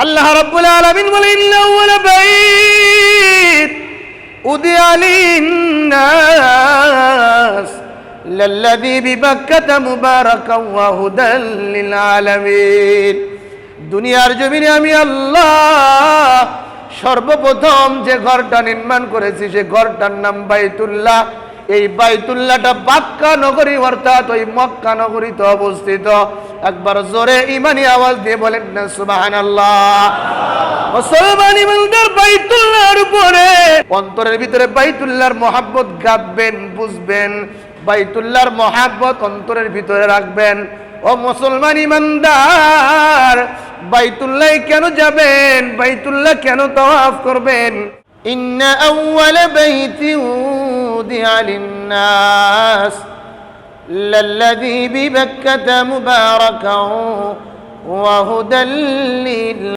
আল্লাহ রাব্বুল আলামিন বলেন ইন্না আউওয়ালা বাইত উদিয়া লিন-নাস লাল্লাযী বিবাক্কাতা মুবারাকান ওয়া হুদাল লিল আলামিন। দুনিয়ার জমিনে আমি আল্লাহ সর্বপ্রথম যে ঘরটা নির্মাণ করেছি সে ঘরটার নাম বাইতুল্লাহ। এই বাইতুল্লাহটা বাক্কা নগরী অর্থাৎ ওই মক্কা নগরীতে অবস্থিত। একবার জোরে ঈমানি আওয়াজ দিয়ে বলেন না সুবহানাল্লাহ। মুসলমান ইমানদার বাইতুল্লাহর উপরে অন্তরের ভিতরে বাইতুল্লাহর মহব্বত গাঁথবেন, বুঝবেন, বাইতুল্লাহর মহব্বত অন্তরের ভিতরে রাখবেন। ও মুসলমান ইমানদার, বাইতুল্লাহ কেন যাবেন? বাইতুল্লাহ কেন তাওয়াফ করবেন? ইন্না আউওয়ালা বাইতিন উদিয়া লিন-নাস লাল্লাযী বিবাক্কাতা মুবারাকান ওয়া হুদাল লিল